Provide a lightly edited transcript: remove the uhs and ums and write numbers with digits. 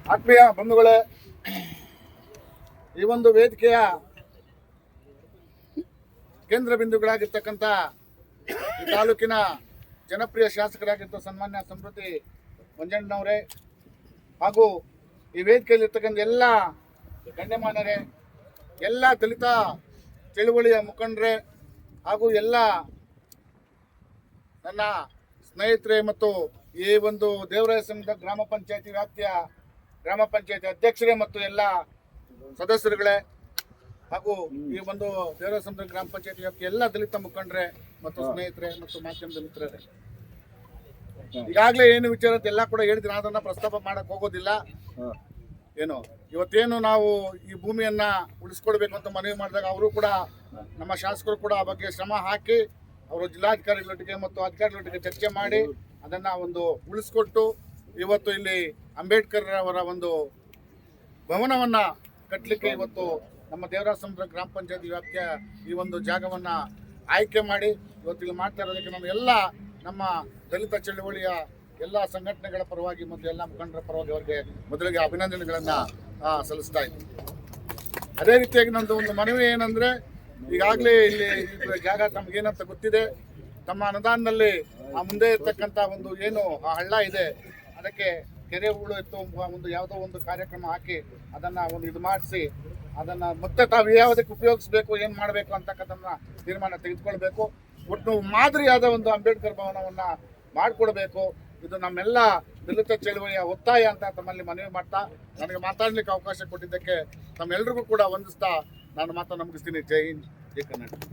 ಆತ್ಮೀಯ ಬಂಧುಗಳೇ, ಈ ಒಂದು ವೇದಿಕೆಯ ಕೇಂದ್ರ ಬಿಂದುಗಳಾಗಿರ್ತಕ್ಕಂಥ ಈ ತಾಲೂಕಿನ ಜನಪ್ರಿಯ ಶಾಸಕರಾಗಿದ್ದ ಸನ್ಮಾನ್ಯ ಸಮೃದ್ಧಿ ಮಂಜಣ್ಣನವರೇ ಹಾಗೂ ಈ ವೇದಿಕೆಯಲ್ಲಿರ್ತಕ್ಕಂಥ ಎಲ್ಲ ಗಣ್ಯಮಾನ್ಯರೇ, ಎಲ್ಲ ದಲಿತ ಚಳುವಳಿಯ ಮುಖಂಡರೇ ಹಾಗೂ ಎಲ್ಲ ನನ್ನ ಸ್ನೇಹಿತರೆ ಮತ್ತು ಈ ಒಂದು ದೇವರಾಯಸಂದ್ರ ಗ್ರಾಮ ಪಂಚಾಯತಿ ವ್ಯಾಪ್ತಿಯ ಗ್ರಾಮ ಪಂಚಾಯತಿ ಅಧ್ಯಕ್ಷರೇ ಮತ್ತು ಎಲ್ಲ ಸದಸ್ಯರುಗಳೇ ಹಾಗೂ ಈ ಒಂದು ದೇವರಾಯಸಂದ್ರ ಗ್ರಾಮ ಪಂಚಾಯತಿ ವ್ಯಾಪ್ತಿಯ ಎಲ್ಲ ದಲಿತ ಮುಖಂಡರೇ ಮತ್ತು ಸ್ನೇಹಿತರೆ ಮತ್ತು ಮಾಧ್ಯಮದ ಮಿತ್ರರೇ, ಈಗಾಗಲೇ ಏನು ವಿಚಾರ ಎಲ್ಲ ಕೂಡ ಹೇಳಿದ್ರೆ ಅದನ್ನ ಪ್ರಸ್ತಾಪ ಮಾಡಕ್ ಹೋಗೋದಿಲ್ಲ. ಏನು ಇವತ್ತೇನು ನಾವು ಈ ಭೂಮಿಯನ್ನ ಉಳಿಸ್ಕೊಡ್ಬೇಕು ಅಂತ ಮನವಿ ಮಾಡಿದಾಗ ಅವರು ಕೂಡ ನಮ್ಮ ಶಾಸಕರು ಕೂಡ ಆ ಬಗ್ಗೆ ಶ್ರಮ ಹಾಕಿ ಅವರು ಜಿಲ್ಲಾಧಿಕಾರಿಗಳೊಟ್ಟಿಗೆ ಮತ್ತು ಅಧಿಕಾರಿಗಳೊಟ್ಟಿಗೆ ಚರ್ಚೆ ಮಾಡಿ ಅದನ್ನ ಒಂದು ಉಳಿಸ್ಕೊಟ್ಟು ಇವತ್ತು ಇಲ್ಲಿ ಅಂಬೇಡ್ಕರ್ ಅವರ ಒಂದು ಭವನವನ್ನ ಕಟ್ಟಲಿಕ್ಕೆ ಇವತ್ತು ನಮ್ಮ ದೇವರಾಯಸಂದ್ರ ಗ್ರಾಮ ಪಂಚಾಯತಿ ವ್ಯಾಪ್ತಿಯ ಈ ಒಂದು ಜಾಗವನ್ನ ಆಯ್ಕೆ ಮಾಡಿ ಇವತ್ತು ಇಲ್ಲಿ ಮಾಡ್ತಾ ಇರೋದಕ್ಕೆ ನಾನು ಎಲ್ಲ ನಮ್ಮ ದಲಿತ ಚಳವಳಿಯ ಎಲ್ಲ ಸಂಘಟನೆಗಳ ಪರವಾಗಿ ಮತ್ತು ಎಲ್ಲ ಮುಖಂಡರ ಪರವಾಗಿ ಅವರಿಗೆ ಮೊದಲಿಗೆ ಅಭಿನಂದನೆಗಳನ್ನು ಸಲ್ಲಿಸ್ತಾ ಇದ್ದೀನಿ. ಅದೇ ರೀತಿಯಾಗಿ ನಂದು ಒಂದು ಮನವಿ ಏನಂದರೆ, ಈಗಾಗಲೇ ಇಲ್ಲಿ ಜಾಗ ತಮಗೇನಂತ ಗೊತ್ತಿದೆ. ತಮ್ಮ ಅನುದಾನದಲ್ಲಿ ಆ ಮುಂದೆ ಇರ್ತಕ್ಕಂಥ ಒಂದು ಏನು ಆ ಹಳ್ಳ ಇದೆ ಅದಕ್ಕೆ ಕೆರೆ ಹೂಳು ಎತ್ತು ಒಂದು ಯಾವುದೋ ಒಂದು ಕಾರ್ಯಕ್ರಮ ಹಾಕಿ ಅದನ್ನು ಒಂದು ಇದು ಮಾಡಿಸಿ ಅದನ್ನು ಮತ್ತೆ ತಾವು ಯಾವುದಕ್ಕೆ ಉಪಯೋಗಿಸ್ಬೇಕು, ಏನು ಮಾಡಬೇಕು ಅಂತಕ್ಕಂಥದ್ದನ್ನ ತೀರ್ಮಾನ ತೆಗೆದುಕೊಳ್ಬೇಕು. ಒಟ್ಟು ಮಾದರಿಯಾದ ಒಂದು ಅಂಬೇಡ್ಕರ್ ಭವನವನ್ನು ಮಾಡಿಕೊಡ್ಬೇಕು. ಇದು ನಮ್ಮೆಲ್ಲ ದಲಿತ ಚಳುವಳಿಯ ಒತ್ತಾಯ ಅಂತ ತಮ್ಮಲ್ಲಿ ಮನವಿ ಮಾಡ್ತಾ ನನಗೆ ಮಾತಾಡಲಿಕ್ಕೆ ಅವಕಾಶ ಕೊಟ್ಟಿದ್ದಕ್ಕೆ ತಮ್ಮೆಲ್ಲರಿಗೂ ಕೂಡ ವಂದಿಸ್ತಾ ನಾನು ಮಾತನ್ನು ಮುಗಿಸ್ತೀನಿ. ಜೈ ಹಿಂದ್, ಜೈ ಕರ್ನಾಟಕ.